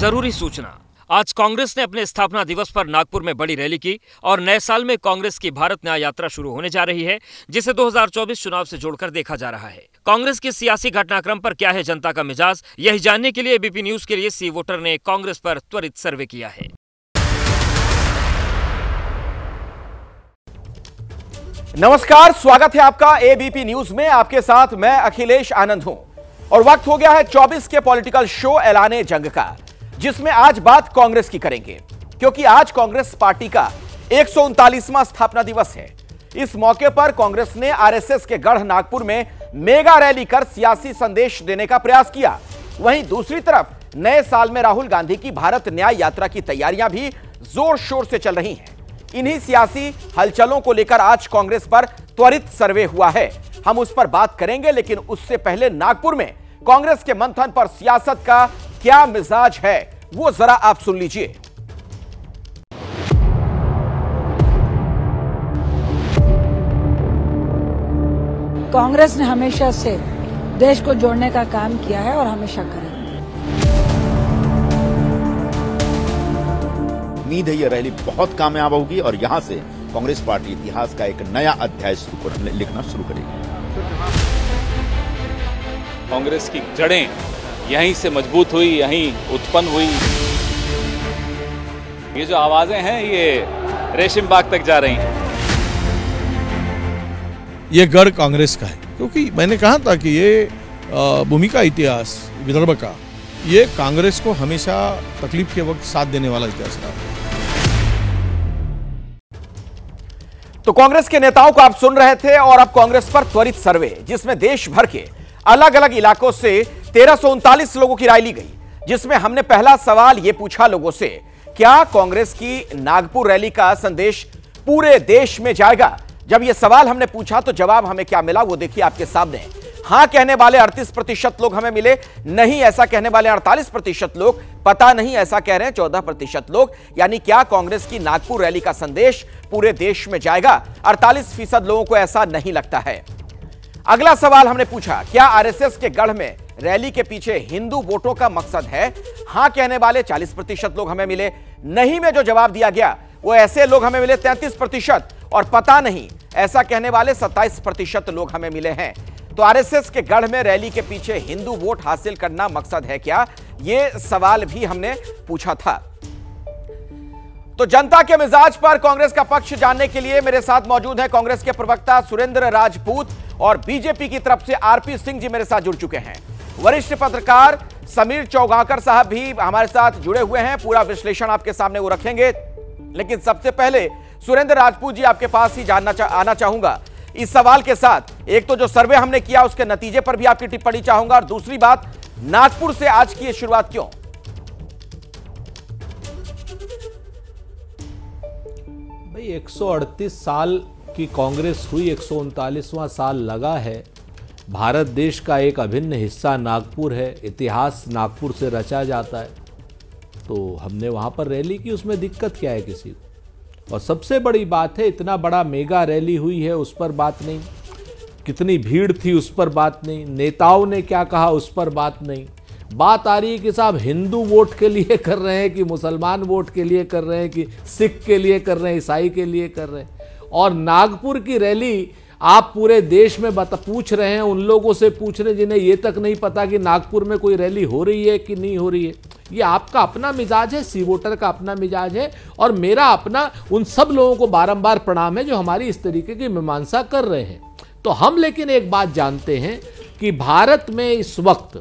जरूरी सूचना। आज कांग्रेस ने अपने स्थापना दिवस पर नागपुर में बड़ी रैली की और नए साल में कांग्रेस की भारत न्याय यात्रा शुरू होने जा रही है, जिसे 2024 चुनाव से जोड़कर देखा जा रहा है। कांग्रेस के सियासी घटनाक्रम पर क्या है जनता का मिजाज, यही जानने के लिए एबीपी न्यूज के लिए सी वोटर ने कांग्रेस पर त्वरित सर्वे किया है। नमस्कार, स्वागत है आपका एबीपी न्यूज में। आपके साथ मैं अखिलेश आनंद हूं और वक्त हो गया है 24 के पॉलिटिकल शो ऐलाने जंग का, जिसमें आज बात कांग्रेस की करेंगे, क्योंकि आज कांग्रेस पार्टी का 139वां स्थापना दिवस है। इस मौके पर कांग्रेस ने आरएसएस के गढ़ नागपुर में मेगा रैली कर सियासी संदेश देने का प्रयास किया। वहीं दूसरी तरफ नए साल में राहुल गांधी की भारत न्याय यात्रा की तैयारियां भी जोर शोर से चल रही हैं। इन्हीं सियासी हलचलों को लेकर आज कांग्रेस पर त्वरित सर्वे हुआ है। हम उस पर बात करेंगे, लेकिन उससे पहले नागपुर में कांग्रेस के मंथन पर सियासत का क्या मिजाज है, वो जरा आप सुन लीजिए। कांग्रेस ने हमेशा से देश को जोड़ने का काम किया है और हमेशा करेगा। उम्मीद है यह रैली बहुत कामयाब होगी और यहां से कांग्रेस पार्टी इतिहास का एक नया अध्याय लिखना शुरू करेगी। कांग्रेस की जड़ें यहीं से मजबूत हुई, यहीं उत्पन्न हुई। ये जो आवाजें हैं ये रेशम बाग तक जा रही हैं। ये गढ़ कांग्रेस का है, क्योंकि मैंने कहा था कि ये भूमि का इतिहास विदर्भ का, ये कांग्रेस को हमेशा तकलीफ के वक्त साथ देने वाला इतिहास रहा है। तो कांग्रेस के नेताओं को आप सुन रहे थे और अब कांग्रेस पर त्वरित सर्वे, जिसमें देश भर के अलग अलग इलाकों से 1339 लोगों की राय ली गई, जिसमें हमने पहला सवाल यह पूछा लोगों से, क्या कांग्रेस की नागपुर रैली का संदेश पूरे देश में जाएगा। जब यह सवाल हमने पूछा तो जवाब हमें क्या मिला वो देखिए आपके सामने। हां कहने वाले 38% लोग हमें मिले, नहीं ऐसा कहने वाले 48% लोग, पता नहीं ऐसा कह रहे हैं 14% लोग। यानी क्या कांग्रेस की नागपुर रैली का संदेश पूरे देश में जाएगा? 48% लोगों को ऐसा नहीं लगता है। अगला सवाल हमने पूछा, क्या आरएसएस के गढ़ में रैली के पीछे हिंदू वोटों का मकसद है? हां कहने वाले 40% लोग हमें मिले, नहीं में जो जवाब दिया गया वो ऐसे लोग हमें मिले 33%, और पता नहीं ऐसा कहने वाले 27% लोग हमें मिले हैं। तो आरएसएस के गढ़ में रैली के पीछे हिंदू वोट हासिल करना मकसद है क्या? यह सवाल भी हमने पूछा था। तो जनता के मिजाज पर कांग्रेस का पक्ष जानने के लिए मेरे साथ मौजूद है कांग्रेस के प्रवक्ता सुरेंद्र राजपूत और बीजेपी की तरफ से आरपी सिंह जी मेरे साथ जुड़ चुके हैं। वरिष्ठ पत्रकार समीर चौगांकर साहब भी हमारे साथ जुड़े हुए हैं। पूरा विश्लेषण आपके सामने वो रखेंगे, लेकिन सबसे पहले सुरेंद्र राजपूत जी आपके पास ही आना चाहूंगा इस सवाल के साथ। एक तो जो सर्वे हमने किया उसके नतीजे पर भी आपकी टिप्पणी चाहूंगा, और दूसरी बात, नागपुर से आज की ये शुरुआत क्यों? भाई 138 साल की कांग्रेस हुई, 139वां साल लगा है। भारत देश का एक अभिन्न हिस्सा नागपुर है, इतिहास नागपुर से रचा जाता है, तो हमने वहां पर रैली की, उसमें दिक्कत क्या है किसी को? और सबसे बड़ी बात है, इतना बड़ा मेगा रैली हुई है उस पर बात नहीं, कितनी भीड़ थी उस पर बात नहीं, नेताओं ने क्या कहा उस पर बात नहीं। बात आ रही है कि साहब हिंदू वोट के लिए कर रहे हैं कि मुसलमान वोट के लिए कर रहे हैं कि सिख के लिए कर रहे हैं, ईसाई के लिए कर रहे हैं। और नागपुर की रैली आप पूरे देश में पूछ रहे हैं, उन लोगों से पूछ रहे हैं जिन्हें ये तक नहीं पता कि नागपुर में कोई रैली हो रही है कि नहीं हो रही है। ये आपका अपना मिजाज है, सी वोटर का अपना मिजाज है, और मेरा अपना उन सब लोगों को बारंबार प्रणाम है जो हमारी इस तरीके की मीमांसा कर रहे हैं। तो हम लेकिन एक बात जानते हैं कि भारत में इस वक्त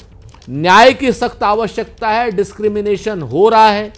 न्याय की सख्त आवश्यकता है, डिस्क्रिमिनेशन हो रहा है।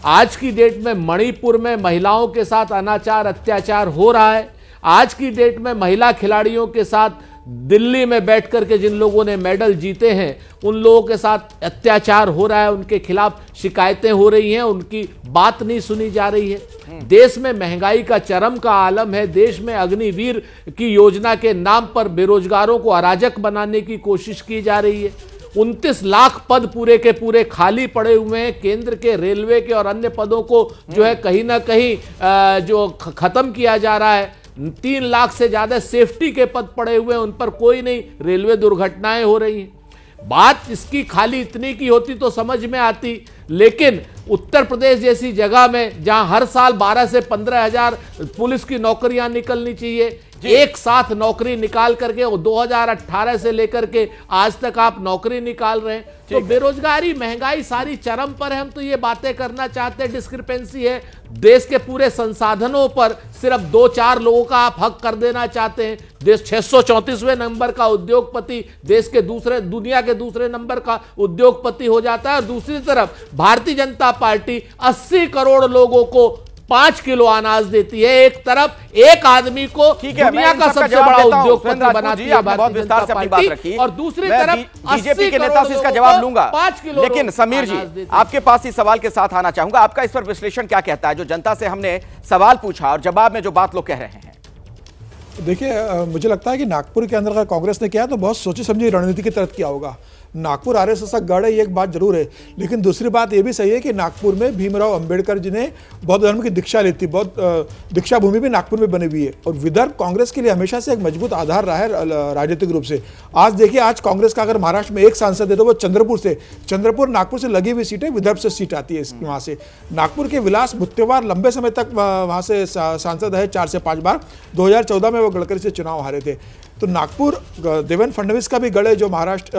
आज की डेट में मणिपुर में महिलाओं के साथ अनाचार अत्याचार हो रहा है। आज की डेट में महिला खिलाड़ियों के साथ दिल्ली में बैठ करके जिन लोगों ने मेडल जीते हैं उन लोगों के साथ अत्याचार हो रहा है, उनके खिलाफ शिकायतें हो रही हैं, उनकी बात नहीं सुनी जा रही है। देश में महंगाई का चरम का आलम है। देश में अग्निवीर की योजना के नाम पर बेरोजगारों को अराजक बनाने की कोशिश की जा रही है। 29 लाख पद पूरे के पूरे खाली पड़े हुए हैं। केंद्र के रेलवे के और अन्य पदों को जो है कहीं ना कहीं जो खत्म किया जा रहा है। 3 लाख से ज्यादा सेफ्टी के पद पड़े हुए हैं, उन पर कोई नहीं, रेलवे दुर्घटनाएं हो रही हैं। बात इसकी खाली इतनी की होती तो समझ में आती, लेकिन उत्तर प्रदेश जैसी जगह में जहां हर साल 12 से 15,000 पुलिस की नौकरियां निकलनी चाहिए, एक साथ नौकरी निकाल करके 2018 से लेकर के आज तक आप नौकरी निकाल रहे हैं, तो बेरोजगारी, महंगाई सारी चरम पर है। हम तो ये बातें करना चाहते हैं, डिस्क्रिपेंसी है देश के पूरे संसाधनों पर, सिर्फ 2-4 लोगों का आप हक कर देना चाहते हैं। देश 634वें नंबर का उद्योगपति देश के दुनिया के दूसरे नंबर का उद्योगपति हो जाता है, और दूसरी तरफ भारतीय जनता पार्टी 80 करोड़ लोगों को 5 किलो अनाज देती है। एक तरफ एक आदमी को दुनिया का सबसे बड़ा उद्योगपति बनाती है भारतीय जनता पार्टी, और दूसरी तरफ बीजेपी के नेता से इसका जवाब लूंगा, 5 किलो। लेकिन समीर जी, आपके पास इस सवाल के साथ आना चाहूंगा, आपका इस पर विश्लेषण क्या कहता है? जो जनता से हमने सवाल पूछा और जवाब में जो बात लोग कह रहे हैं। देखिए, मुझे लगता है कि नागपुर के अंदर का कांग्रेस ने किया तो बहुत सोची समझी रणनीति के तहत किया होगा। नागपुर आरएसएस का गढ़ है, ये एक बात जरूर है, लेकिन दूसरी बात ये भी सही है कि नागपुर में भीमराव अंबेडकर जी ने बौद्ध धर्म की दीक्षा ली थी, बौद्ध दीक्षा भूमि भी नागपुर में बनी हुई है, और विदर्भ कांग्रेस के लिए हमेशा से एक मजबूत आधार रहा है राजनीतिक रूप से। आज देखिए, आज कांग्रेस का अगर महाराष्ट्र में एक सांसद है तो वो चंद्रपुर नागपुर से लगी हुई सीट है, विदर्भ से सीट आती है वहाँ से। नागपुर के विलास मुत्तेवार लंबे समय तक वहाँ से सांसद है, 4 से 5 बार। 2014 में वो गडकरी से चुनाव हारे थे। तो नागपुर देवेंद्र फडणवीस का भी गढ़ है, जो महाराष्ट्र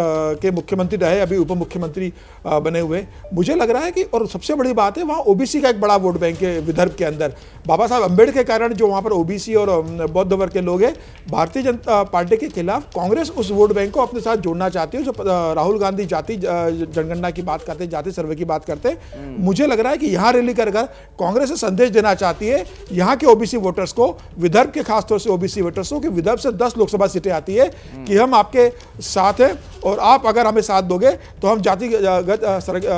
के मुख्यमंत्री रहे, अभी उप मुख्यमंत्री बने हुए। मुझे लग रहा है कि, और सबसे बड़ी बात है, वहाँ ओबीसी का एक बड़ा वोट बैंक है विदर्भ के अंदर। बाबा साहब अम्बेडकर के कारण जो वहाँ पर ओबीसी और बौद्ध वर्ग के लोग हैं, भारतीय जनता पार्टी के खिलाफ कांग्रेस उस वोट बैंक को अपने साथ जोड़ना चाहती है। जो राहुल गांधी जाति जनगणना की बात करते हैं, जाति सर्वे की बात करते हैं, मुझे लग रहा है कि यहाँ रैली कर कांग्रेस से संदेश देना चाहती है यहाँ के ओबीसी वोटर्स को, विदर्भ के खासतौर से ओबीसी वोटर्स को, कि विदर्भ से 10 लोकसभा सीटें आती है, कि हम आपके साथ हैं, और आप अगर हमें साथ दोगे तो हम जातिगत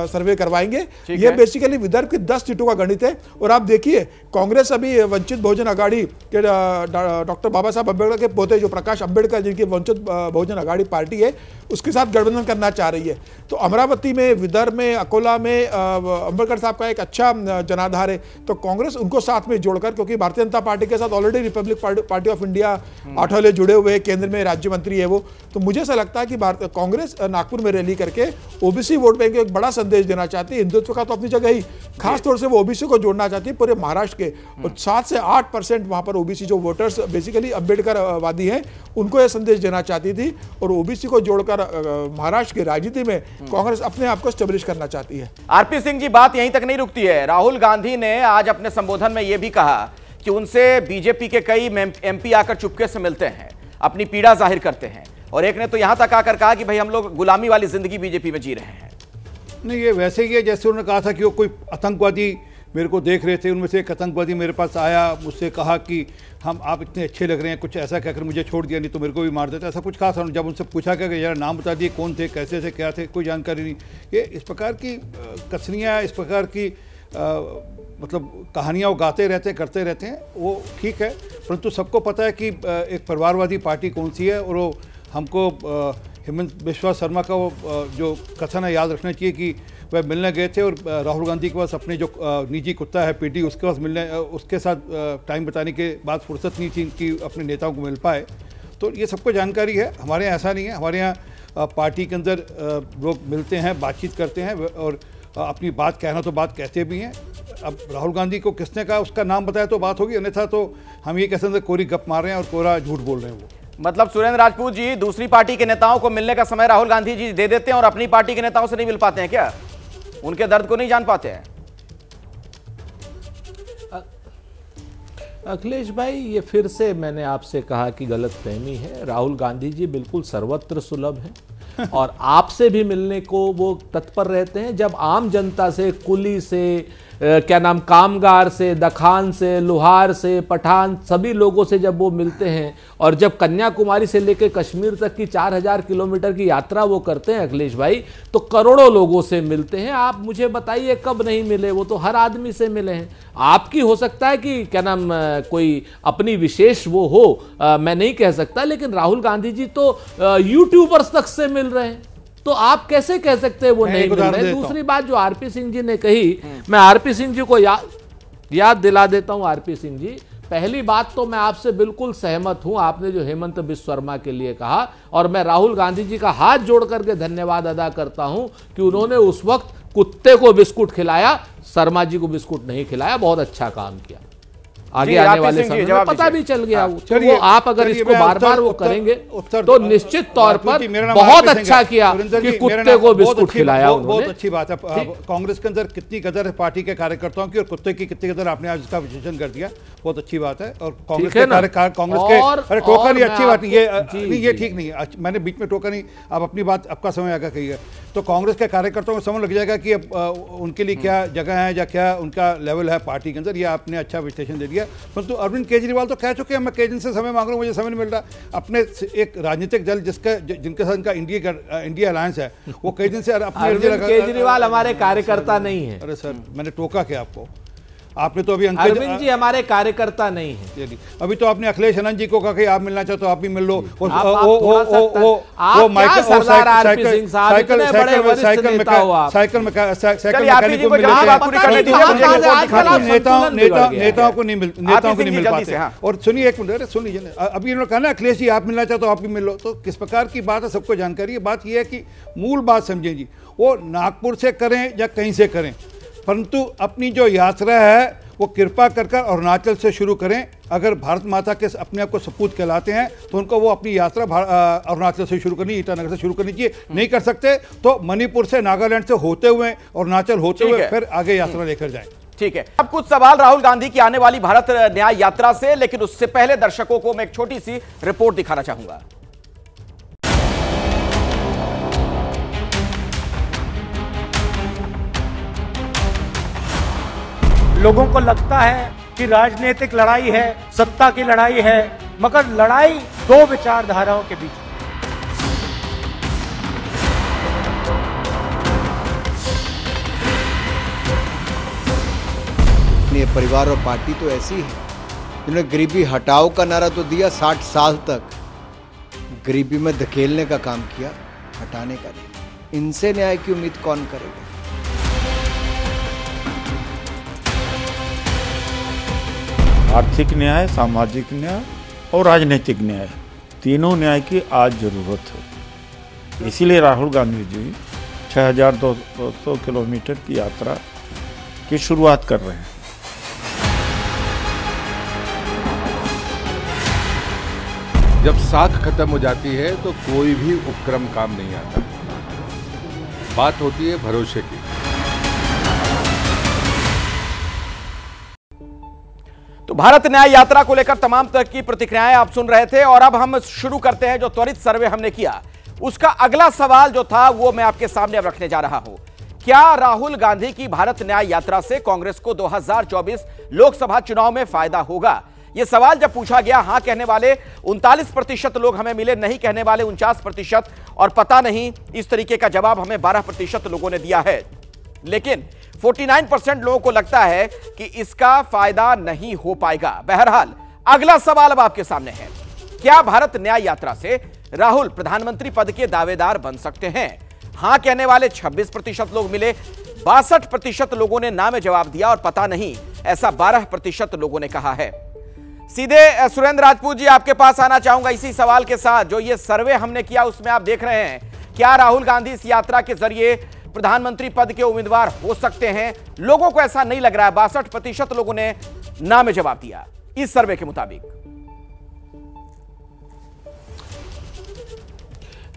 सर्वे करवाएंगे। ये बेसिकली विदर्भ की 10 सीटों का गणित है। और आप देखिए, कांग्रेस अभी वंचित बहुजन अघाड़ी के डॉक्टर बाबा साहब अम्बेडकर के पोते जो प्रकाश अम्बेडकर, जिनकी वंचित बहुजन अघाड़ी पार्टी है, उसके साथ गठबंधन करना चाह रही है। तो अमरावती में, विदर्भ में, अकोला में अम्बेडकर साहब का एक अच्छा जनाधार है, तो कांग्रेस उनको साथ में जोड़कर, क्योंकि भारतीय जनता पार्टी के साथ already Republic party of India Athawale जुड़े हुए हैं, केंद्र में राज्य मंत्री है वो। तो मुझे ऐसा लगता है कि कांग्रेस नागपुर में रैली करके ओबीसी वोट बैंक को एक बड़ा संदेश देना चाहती है। हिंदुत्व का तो अपनी जगह ही, खासतौर से वो ओबीसी को जोड़ना चाहती है पूरे महाराष्ट्र के, और 7 से 8% वहां पर ओबीसी जो वोटर्स बेसिकली अम्बेडकरवादी हैं, उनको यह संदेश देना चाहती थी। और ओबीसी को जोड़कर महाराष्ट्र की राजनीति में कांग्रेस अपने आप को स्टेब्लिश करना चाहती है। आरपी सिंह जी, बात यहीं तक नहीं रुकती है। राहुल गांधी ने आज अपने संबोधन में यह भी कहा कि उनसे बीजेपी के कई एमपी आकर चुपके से मिलते हैं, अपनी पीड़ा जाहिर करते हैं, और एक ने तो यहां तक आकर कहा कि भाई हम लोग गुलामी वाली जिंदगी बीजेपी में जी रहे हैं। नहीं, ये वैसे ही है जैसे उन्होंने कहा था कि वो कोई आतंकवादी मेरे को देख रहे थे, उनमें से एक आतंकवादी मेरे पास आया, मुझसे कहा कि आप इतने अच्छे लग रहे हैं, कुछ ऐसा कहकर मुझे छोड़ दिया, नहीं तो मेरे को भी मार देता, ऐसा कुछ कहा था। जब उनसे पूछा कि जरा नाम बता दिए कौन थे, कैसे थे, क्या थे, कोई जानकारी नहीं। ये इस प्रकार की कसनियाँ, इस प्रकार की मतलब कहानियाँ वो गाते रहते हैं, करते रहते हैं, वो ठीक है, परंतु सबको पता है कि एक परिवारवादी पार्टी कौन सी है। और वो हमको हेमंत बिस्वा शर्मा का वो जो कथन है याद रखना चाहिए कि वह मिलने गए थे और राहुल गांधी के पास अपने जो निजी कुत्ता है पीटी, उसके पास मिलने, उसके साथ टाइम बिताने के बाद फुर्सत नहीं थी कि अपने नेताओं को मिल पाए। तो ये सबको जानकारी है। हमारे यहाँ ऐसा नहीं है, हमारे यहाँ पार्टी के अंदर लोग मिलते हैं, बातचीत करते हैं, और अपनी बात कहना तो बात कहते भी हैं। अब राहुल गांधी को किसने कहा, उसका नाम बताया तो बात होगी, अन्यथा तो हम ये कह सकते हैं कोरी गप मार रहे हैं और कोरा झूठ बोल रहे हैं। वो मतलब सुरेंद्र राजपूत जी, दूसरी पार्टी के नेताओं को मिलने का समय राहुल गांधी जी दे देते हैं और अपनी पार्टी के नेताओं से नहीं मिल पाते हैं क्या? उनके दर्द को नहीं जान पाते हैं? अखिलेश भाई, ये फिर से मैंने आपसे कहा कि गलतफहमी है। राहुल गांधी जी बिल्कुल सर्वत्र सुलभ हैं और आपसे भी मिलने को वो तत्पर रहते हैं। जब आम जनता से, कुली से, कामगार से, दखान से, लोहार से, पठान, सभी लोगों से जब वो मिलते हैं, और जब कन्याकुमारी से लेकर कश्मीर तक की 4000 किलोमीटर की यात्रा वो करते हैं अखिलेश भाई, तो करोड़ों लोगों से मिलते हैं। आप मुझे बताइए कब नहीं मिले? वो तो हर आदमी से मिले हैं। आपकी हो सकता है कि कोई अपनी विशेष वो हो, मैं नहीं कह सकता, लेकिन राहुल गांधी जी तो यूट्यूबर्स तक से मिल रहे हैं, तो आप कैसे कह सकते हैं वो नहीं मिल रहे? दूसरी बात जो आरपी सिंह जी ने कही, मैं आरपी सिंह जी को याद दिला देता हूं। आरपी सिंह जी, पहली बात तो मैं आपसे बिल्कुल सहमत हूं, आपने जो हेमंत बिस्वा शर्मा के लिए कहा, और मैं राहुल गांधी जी का हाथ जोड़ करके धन्यवाद अदा करता हूं कि उन्होंने उस वक्त कुत्ते को बिस्कुट खिलाया, शर्मा जी को बिस्कुट नहीं खिलाया। बहुत अच्छा काम किया। आगे आने वाले समय में पता भी चल गया। वो आप अगर इसको बार बार वो करेंगे तो निश्चित तौर पर बहुत अच्छा किया कि कुत्ते को बिस्कुट खिलाया उन्होंने। बहुत अच्छी बात है। कांग्रेस के अंदर कितनी कदर है पार्टी के कार्यकर्ताओं की, और कुत्ते की कितनी कदर आपने आज इसका विश्लेषण कर दिया। बहुत अच्छी बात है। और कांग्रेस के अरे टोका नहीं, अच्छी बात ये ठीक नहीं है। मैंने बीच में टोका नहीं, आप अपनी बात आपका समय आगे कहिए। तो कांग्रेस के कार्यकर्ताओं को समझ लग जाएगा कि उनके लिए क्या जगह है या क्या उनका लेवल है पार्टी के अंदर। ये आपने अच्छा विश्लेषण दे दिया। परंतु अरविंद केजरीवाल तो कह चुके हैं मैं केजरीवाल से समय मांग रहा हूं, मुझे समय नहीं मिल रहा। अपने एक राजनीतिक दल जिनके साथ इनका इंडिया अलायंस है, वो कई दिन से अपने केजरीवाल हमारे कार्यकर्ता नहीं है। अरे सर, मैंने टोका क्या आपको? आपने तो अभी अरविंद जी हमारे कार्यकर्ता नहीं है। अभी तो आपने अखिलेश आनंद जी को कहा कि आप मिलना चाहते हो आप भी मिल लो। वो सरदार आरपी सिंह साहब इतने बड़े वरिष्ठ नेता हो आप। साइकिल नेताओं को नहीं मिल पाते। और सुनिए एक मिनट, सुन लीजिए। अभी इन्होंने कहा ना अखिलेश जी आप मिलना चाहते हो आप भी मिल लो, तो किस प्रकार की बात है सबको जानकारी है। बात यह है कि मूल बात समझें जी, वो नागपुर से करें या कहीं से करें, परंतु अपनी जो यात्रा है वो कृपा कर अरुणाचल से शुरू करें। अगर भारत माता के अपने आप को सपूत कहलाते हैं तो उनको वो अपनी यात्रा अरुणाचल से शुरू करनी, ईटानगर से शुरू करनी चाहिए। नहीं कर सकते तो मणिपुर से, नागालैंड से होते हुए, अरुणाचल होते हुए फिर आगे यात्रा लेकर जाएं। ठीक है। अब कुछ सवाल राहुल गांधी की आने वाली भारत न्याय यात्रा से, लेकिन उससे पहले दर्शकों को मैं एक छोटी सी रिपोर्ट दिखाना चाहूंगा। लोगों को लगता है कि राजनीतिक लड़ाई है, सत्ता की लड़ाई है, मगर लड़ाई दो विचारधाराओं के बीच। ये परिवार और पार्टी तो ऐसी है जिन्होंने गरीबी हटाओ का नारा तो दिया 60 साल तक, गरीबी में धकेलने का काम किया, हटाने का नहीं। इनसे न्याय की उम्मीद कौन करेगा? आर्थिक न्याय, सामाजिक न्याय और राजनीतिक न्याय, तीनों न्याय की आज जरूरत है। इसीलिए राहुल गांधी जी 6200 किलोमीटर की यात्रा की शुरुआत कर रहे हैं। जब साख खत्म हो जाती है तो कोई भी उपक्रम काम नहीं आता। बात होती है भरोसे की। तो भारत न्याय यात्रा को लेकर तमाम तरह की प्रतिक्रियाएं आप सुन रहे थे, और अब हम शुरू करते हैं जो त्वरित सर्वे हमने किया उसका अगला सवाल जो था वो मैं आपके सामने अब रखने जा रहा हूं। क्या राहुल गांधी की भारत न्याय यात्रा से कांग्रेस को 2024 लोकसभा चुनाव में फायदा होगा? यह सवाल जब पूछा गया, हां कहने वाले 39% लोग हमें मिले, नहीं कहने वाले 49% और पता नहीं, इस तरीके का जवाब हमें 12% लोगों ने दिया है। लेकिन 49% लोगों को लगता है कि इसका फायदा नहीं हो पाएगा। बहरहाल अगला सवाल अब आपके सामने है, क्या भारत न्याय यात्रा से राहुल प्रधानमंत्री पद के दावेदार बन सकते हैं? हां कहने वाले 26% लोग मिले, 62% लोगों ने ना में जवाब दिया और पता नहीं ऐसा 12% लोगों ने कहा है। सीधे सुरेंद्र राजपूत जी आपके पास आना चाहूंगा इसी सवाल के साथ। जो ये सर्वे हमने किया उसमें आप देख रहे हैं, क्या राहुल गांधी इस यात्रा के जरिए प्रधानमंत्री पद के उम्मीदवार हो सकते हैं? लोगों को ऐसा नहीं लग रहा है। 62% लोगों ने ना में जवाब दिया इस सर्वे के मुताबिक।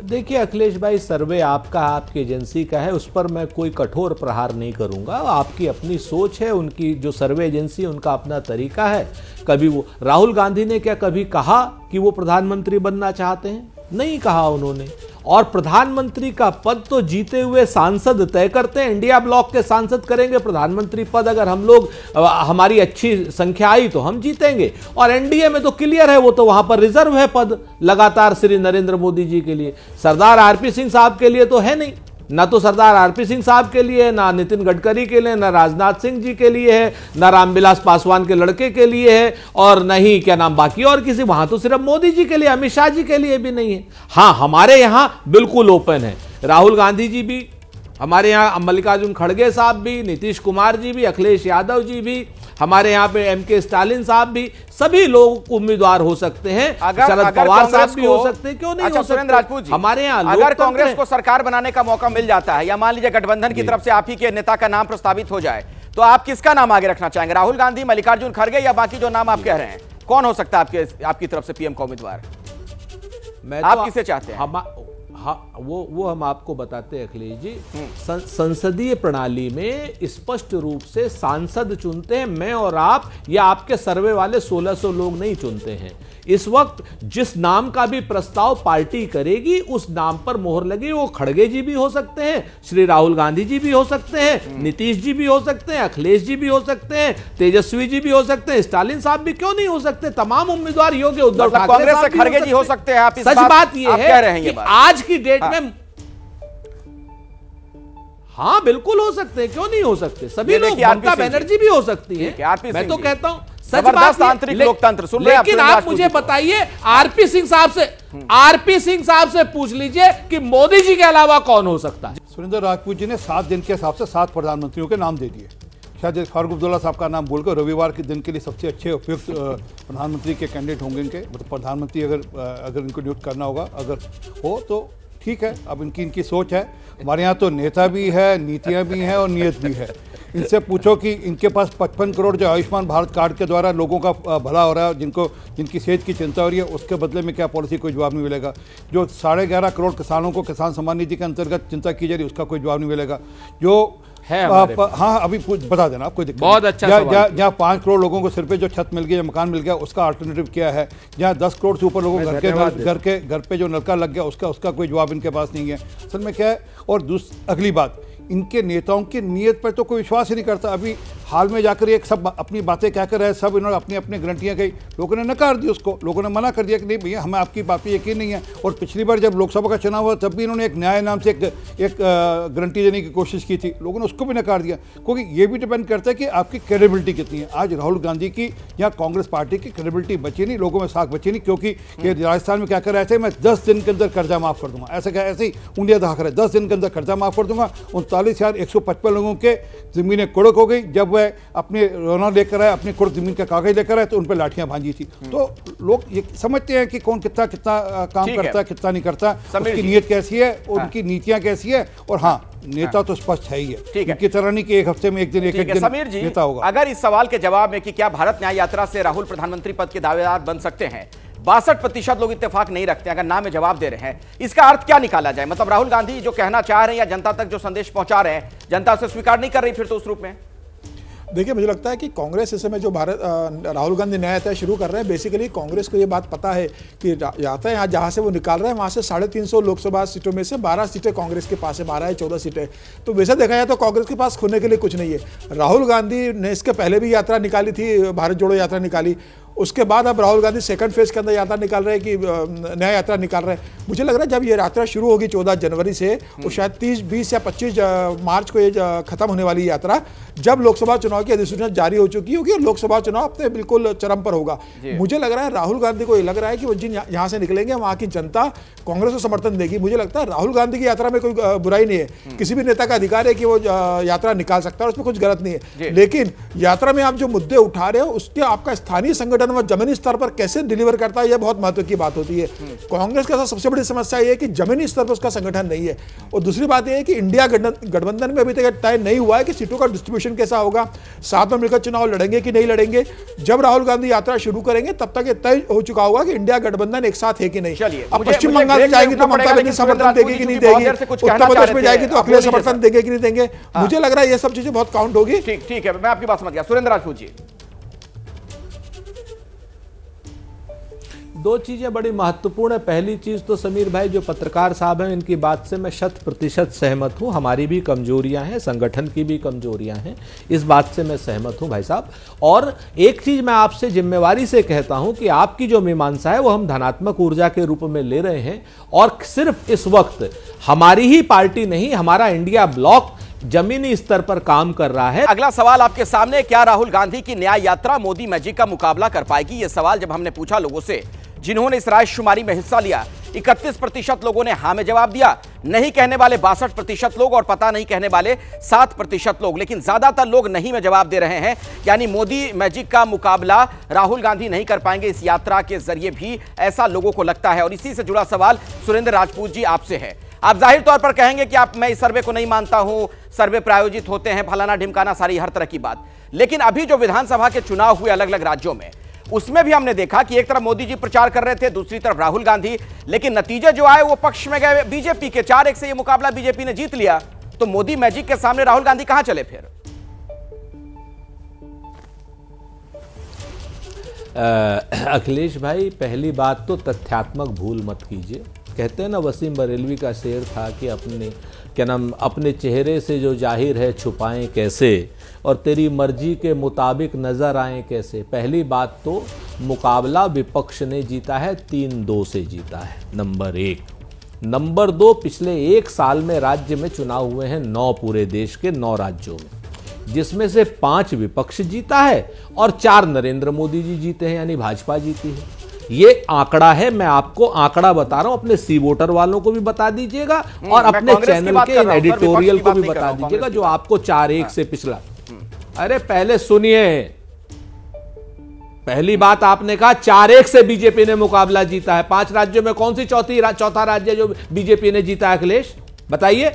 देखिए अखिलेश भाई, सर्वे आपका, आपकी एजेंसी का है, उस पर मैं कोई कठोर प्रहार नहीं करूंगा। आपकी अपनी सोच है, उनकी जो सर्वे एजेंसी है उनका अपना तरीका है। कभी वो राहुल गांधी ने क्या कभी कहा कि वो प्रधानमंत्री बनना चाहते हैं? नहीं कहा उन्होंने। और प्रधानमंत्री का पद तो जीते हुए सांसद तय करते हैं। इंडिया ब्लॉक के सांसद करेंगे प्रधानमंत्री पद। अगर हम लोग, हमारी अच्छी संख्या आई तो हम जीतेंगे। और एनडीए में तो क्लियर है, वो तो वहां पर रिजर्व है पद लगातार श्री नरेंद्र मोदी जी के लिए। सरदार आरपी सिंह साहब के लिए तो है नहीं, ना तो सरदार आरपी सिंह साहब के लिए, ना नितिन गडकरी के लिए, ना राजनाथ सिंह जी के लिए है, ना रामविलास पासवान के लड़के के लिए है, और नहीं क्या नाम बाकी और किसी। वहां तो सिर्फ मोदी जी के लिए, अमित शाह जी के लिए भी नहीं है। हां, हमारे यहां बिल्कुल ओपन है। राहुल गांधी जी भी हमारे यहाँ मल्लिकार्जुन खड़गे साहब भी, नीतीश कुमार जी भी, अखिलेश यादव जी भी, हमारे यहाँ पे एमके स्टालिन साहब भी, सभी लोग उम्मीदवार हो सकते हैं। शरद पवार साहब भी हो सकते हैं, क्यों नहीं हो सकते? राजपूत जी, हमारे यहाँ अगर कांग्रेस को सरकार बनाने का मौका मिल जाता है या मान लीजिए गठबंधन की तरफ से आप ही के नेता का नाम प्रस्तावित हो जाए, तो आप किसका नाम आगे रखना चाहेंगे? राहुल गांधी, मल्लिकार्जुन खड़गे या बाकी जो नाम आप कह रहे हैं? कौन हो सकता है आपकी तरफ से पीएम का उम्मीदवार? आप किसे चाहते हैं? वो हम आपको बताते हैं अखिलेश जी। संसदीय प्रणाली में स्पष्ट रूप से सांसद चुनते हैं, मैं और आप या आपके सर्वे वाले 1600 लोग नहीं चुनते हैं। इस वक्त जिस नाम का भी प्रस्ताव पार्टी करेगी उस नाम पर मोहर लगी। वो खड़गे जी भी हो सकते हैं, श्री राहुल गांधी जी भी हो सकते हैं, नीतीश जी भी हो सकते हैं, अखिलेश जी भी हो सकते हैं, तेजस्वी जी भी हो सकते हैं, स्टालिन साहब भी क्यों नहीं हो सकते? तमाम उम्मीदवार योग्य। उद्धव ठाकरे कांग्रेस से खड़गे जी हो सकते हैं। सच बात यह है कि आज की डेट में हाँ बिल्कुल हो सकते हैं, क्यों नहीं हो सकते? सभी लोग, ममता बनर्जी भी हो सकती है। मैं तो कहता हूं सच बात, आंतरिक लोकतंत्र। लेकिन आप मुझे बताइए, आरपी सिंह साहब से पूछ लीजिए कि मोदी जी के अलावा कौन हो सकता है? सुरेंद्र राजपूत जी ने 7 दिन के हिसाब से 7 प्रधानमंत्रियों के नाम दे दिए। शायद फारूक अब्दुल्ला साहब का नाम बोलकर रविवार के दिन के लिए सबसे अच्छे उपयुक्त प्रधानमंत्री के कैंडिडेट होंगे इनके, मतलब प्रधानमंत्री अगर इनको नियुक्त करना होगा, अगर हो तो ठीक है। अब इनकी सोच है। हमारे यहाँ तो नेता भी है, नीतियाँ भी हैं और नीयत भी है। इनसे पूछो कि इनके पास 55 करोड़ जो आयुष्मान भारत कार्ड के द्वारा लोगों का भला हो रहा है, जिनकी सेहत की चिंता हो रही है, उसके बदले में क्या पॉलिसी, कोई जवाब नहीं मिलेगा। जो 11.5 करोड़ किसानों को किसान सम्मान निधि के अंतर्गत चिंता की जा रही है, उसका कोई जवाब नहीं मिलेगा। जो है हाँ अभी बता देना आपको, बहुत अच्छा। जहाँ 5 करोड़ लोगों को सिर पे जो छत मिल गई, मकान मिल गया, उसका अल्टरनेटिव क्या है? जहाँ 10 करोड़ से ऊपर लोगों को घर पे जो नलका लग गया, उसका कोई जवाब इनके पास नहीं है। असल में क्या है? और अगली बात, इनके नेताओं की नीयत पर तो कोई विश्वास ही नहीं करता। अभी हाल में जाकर एक सब अपनी बातें क्या कर रहे हैं, सब इन्होंने अपनी अपनी गारंटियां कही, लोगों ने नकार दी उसको, लोगों ने मना कर दिया कि नहीं भैया हमें आपकी बात पे यकीन नहीं है। और पिछली बार जब लोकसभा का चुनाव हुआ तब भी इन्होंने एक न्याय नाम से एक गारंटी देने की कोशिश की थी, लोगों ने उसको भी नकार दिया। क्योंकि ये भी डिपेंड करता है कि आपकी क्रेडिबिलिटी कितनी है। आज राहुल गांधी की या कांग्रेस पार्टी की क्रेडिबिलिटी बची नहीं, लोगों में साख बची नहीं, क्योंकि ये राजस्थान में क्या कर रहे थे, मैं 10 दिन के अंदर कर्जा माफ कर दूंगा, ऐसे ही उंगलियां दिखा रहे, 10 दिन के अंदर कर्जा माफ कर दूंगा। 39,155 लोगों के जमीनें कुड़क हो गई। जब वह अपने रोना लेकर आए, अपनी कुर्द जमीन का कागज लेकर आए, तो उन पर लाठियां भांजी थी। तो लोग ये समझते हैं कि कौन कितना काम करता है, कितना नहीं करता, उसकी नीयत कैसी है, उनकी नीतियां कैसी है। और हाँ, नेता तो स्पष्ट है ही है, इनकी तरह नहीं कि एक हफ्ते में एक दिन समीर जी, नेता होगा। अगर इस सवाल के जवाब में कि क्या भारत न्याय यात्रा से राहुल प्रधानमंत्री पद के दावेदार बन सकते हैं, 62% लोग इत्तेफाक नहीं रखते, अगर नाम में जवाब दे रहे हैं, इसका अर्थ क्या निकाला जाए? मतलब राहुल गांधी जो कहना चाह रहे हैं या जनता तक जो संदेश पहुंचा रहे हैं, जनता उसे स्वीकार नहीं कर रही फिर तो उस रूप में? देखिए, मुझे लगता है कि कांग्रेस इस समय जो राहुल गांधी न्याय यात्रा शुरू कर रहे हैं, बेसिकली कांग्रेस को ये बात पता है कि यात्रा यहाँ जहाँ से वो निकाल रहे हैं, वहाँ से 350 लोकसभा सीटों में से 12 सीटें कांग्रेस के पास है, 12 या 14 सीटें। तो वैसे देखा जाए तो कांग्रेस के पास खोने के लिए कुछ नहीं है। राहुल गांधी ने इसके पहले भी यात्रा निकाली थी, भारत जोड़ो यात्रा निकाली, उसके बाद अब राहुल गांधी सेकंड फेज के अंदर यात्रा निकाल रहे हैं कि न्याय यात्रा निकाल रहे हैं। मुझे लग रहा है जब ये यात्रा शुरू होगी 14 जनवरी से, वो शायद 30, 20 या 25 मार्च को ये खत्म होने वाली यात्रा, जब लोकसभा चुनाव की अधिसूचना जारी हो चुकी होगी और लोकसभा चुनाव अपने बिल्कुल चरम पर होगा। मुझे लग रहा है राहुल गांधी को ये लग रहा है कि वो जिन यहाँ से निकलेंगे वहाँ की जनता कांग्रेस को समर्थन देगी। मुझे लगता है राहुल गांधी की यात्रा में कोई बुराई नहीं है, किसी भी नेता का अधिकार है कि वो यात्रा निकाल सकता है, उसमें कुछ गलत नहीं है। लेकिन यात्रा में आप जो मुद्दे उठा रहे हो, उसके आपका स्थानीय संगठन व जमीनी स्तर पर कैसे डिलीवर करता है, यह बहुत महत्व की बात होती है। कांग्रेस के साथ सबसे बड़ी समस्या यह है कि जमीनी स्तर पर उसका संगठन नहीं है। और दूसरी बात यह है कि इंडिया गठबंधन में अभी तक तय नहीं हुआ है कि सीटों का डिस्ट्रीब्यूशन कैसा होगा, साथ में मिलकर चुनाव लड़ेंगे कि नहीं लड़ेंगे। जब राहुल गांधी यात्रा शुरू करेंगे तब तक ये तय हो चुका होगा कि इंडिया गठबंधन एक साथ है कि नहीं। अब पश्चिम बंगाल में जाएगी तो ममता बनर्जी समर्थन देगी कि नहीं देगी, उत्तर प्रदेश में जाएगी तो अखिलेश समर्थन देंगे कि नहीं देंगे। मुझे लग रहा है ये सब चीजें बहुत काउंट होगी। ठीक है, मैं आपकी बात समझ गया। सुरेंद्र राजपूत जी, 2 चीजें बड़ी महत्वपूर्ण है। पहली चीज तो समीर भाई जो पत्रकार साहब हैं, इनकी बात से मैं 100% सहमत हूं। हमारी भी कमजोरियां हैं, संगठन की भी कमजोरियां हैं, इस बात से मैं सहमत हूं भाई साहब। और एक चीज मैं आपसे जिम्मेवारी से कहता हूं कि आपकी जो मीमांसा है वो हम धनात्मक ऊर्जा के रूप में ले रहे हैं। और सिर्फ इस वक्त हमारी ही पार्टी नहीं, हमारा इंडिया ब्लॉक जमीनी स्तर पर काम कर रहा है। अगला सवाल आपके सामने, क्या राहुल गांधी की न्याय यात्रा मोदी मैजिक का मुकाबला कर पाएगी? यह सवाल जब हमने पूछा लोगों से जिन्होंने इस रायशुमारी में हिस्सा लिया, 31% लोगों ने हां में जवाब दिया, नहीं कहने वाले 62% लोग और पता नहीं कहने वाले 7% लोग। लेकिन ज्यादातर लोग नहीं में जवाब दे रहे हैं, यानी मोदी मैजिक का मुकाबला राहुल गांधी नहीं कर पाएंगे इस यात्रा के जरिए भी, ऐसा लोगों को लगता है। और इसी से जुड़ा सवाल सुरेंद्र राजपूत जी आपसे है। आप जाहिर तौर पर कहेंगे कि मैं इस सर्वे को नहीं मानता हूं, सर्वे प्रायोजित होते हैं, फलाना ढिमकाना, सारी हर तरह की बात। लेकिन अभी जो विधानसभा के चुनाव हुए अलग अलग राज्यों में, उसमें भी हमने देखा कि एक तरफ मोदी जी प्रचार कर रहे थे, दूसरी तरफ राहुल गांधी, लेकिन नतीजे जो आए वो पक्ष में गए बीजेपी के। 4-1 से ये मुकाबला बीजेपी ने जीत लिया, तो मोदी मैजिक के सामने राहुल गांधी कहां चले फिर? अखिलेश भाई, पहली बात तो तथ्यात्मक भूल मत कीजिए। कहते हैं ना, वसीम बरेलवी का शेर था कि अपने चेहरे से जो जाहिर है छुपाएं कैसे, और तेरी मर्जी के मुताबिक नजर आए कैसे। पहली बात तो मुकाबला विपक्ष ने जीता है, 3-2 से जीता है, नंबर 1। नंबर 2, पिछले 1 साल में राज्य में चुनाव हुए हैं 9 पूरे देश के 9 राज्यों में, जिसमें से 5 विपक्ष जीता है और 4 नरेंद्र मोदी जी जीते हैं, यानी भाजपा जीती है। ये आंकड़ा है, मैं आपको आंकड़ा बता रहा हूं, अपने सी वोटर वालों को भी बता दीजिएगा और अपने चैनल के एडिटोरियल को भी बता दीजिएगा जो आपको 4-1 से पिछला। अरे पहले सुनिए, पहली बात आपने कहा 4-1 से बीजेपी ने मुकाबला जीता है। 5 राज्यों में कौन सी चौथा राज्य जो बीजेपी ने जीता है? अखिलेश बताइए।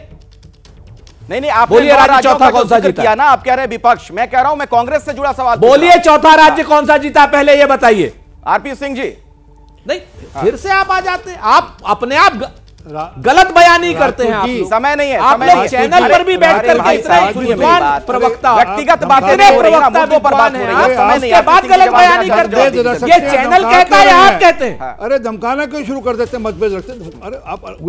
नहीं, आप बोलिए, राज्य चौथा कौन सा जीता? ना आप कह रहे हैं विपक्ष, मैं कह रहा हूं मैं कांग्रेस से जुड़ा सवाल। बोलिए, चौथा राज्य कौन सा जीता पहले ये बताइए। आरपी सिंह जी। नहीं, फिर से आप आ जाते हैं, आप अपने आप गलत बयानी करते हैं। आप समय नहीं है, आप लोग चैनल पर भी बैठकर प्रवक्ता व्यक्तिगत बातें बात गलत बयानी करते हैं। ये चैनल कहता है, आप कहते हैं। अरे धमकाना क्यों शुरू कर देते हैं, मतभेद रखते हैं।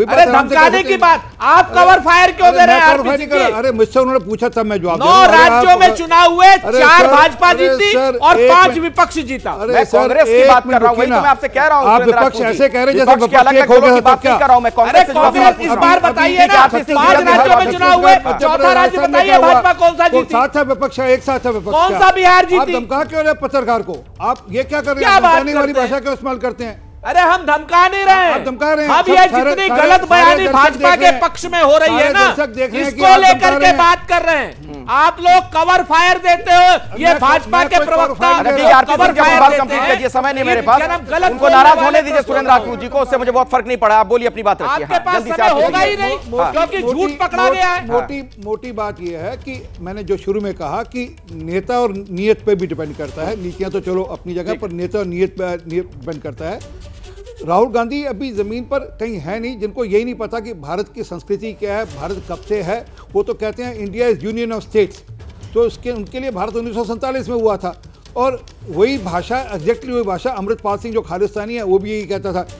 अरे धमकाने की बात, आप कवर फायर क्यों दे रहे हैं? अरे मुझसे उन्होंने पूछा था, मैं जवाब। 9 राज्यों में चुनाव हुए, 4 भाजपा जीती और 5 विपक्ष जीता। मैं कांग्रेस की बात कर रहा हूं, वही तो मैं आपसे कह रहा हूं। आप विपक्ष ऐसे कह रहे हैं जैसे विपक्ष अलग खोलों की बात नहीं कर रहा हूं मैं। अरे कांग्रेस इस बार बताइए ना, 5 राज्यों में चुनाव हुए, चौथा राज्य बताइए भाजपा कौन सा जीती? साथ है विपक्ष, एक साथ है विपक्ष। कौन सा बिहार जीती? आप धमका क्यों रहे पत्रकार को? आप ये क्या कर रहे हैं? धमकाने वाली भाषा क्यों इस्तेमाल करते हैं? अरे हम धमका नहीं रहे, आप धमका रहे हैं। अब ये जितनी गलत बयानी भाजपा के पक्ष में हो रही है ना, इसको लेकर के बात कर रहे हैं। आप लोग कवर फायर देते हो, ये भाजपा के प्रवक्ता कवर फायर देते हैं। ये समय नहीं मेरे पास, उनको नाराज होने दीजिए सुरेंद्र राजपूत जी को, उससे मुझे बहुत फर्क नहीं पड़ा। आप बोलिए अपनी बात रखिए। आपके पास समय होगा ही नहीं क्योंकि झूठ पकड़ा गया है। मोटी बात यह है कि मैंने जो शुरू में कहा कि नेता और नीयत पे भी डिपेंड करता है। नीतियां तो चलो अपनी जगह पर, नेता और नीयत पे डिपेंड करता है। राहुल गांधी अभी जमीन पर कहीं है नहीं, जिनको यही नहीं पता कि भारत की संस्कृति क्या है, भारत कब से है। वो तो कहते हैं India is union of states, तो उनके लिए भारत 1947 में हुआ था। और वही भाषा, एग्जैक्टली वही भाषा अमृतपाल सिंह जो खालिस्तानी है वो भी यही कहता था।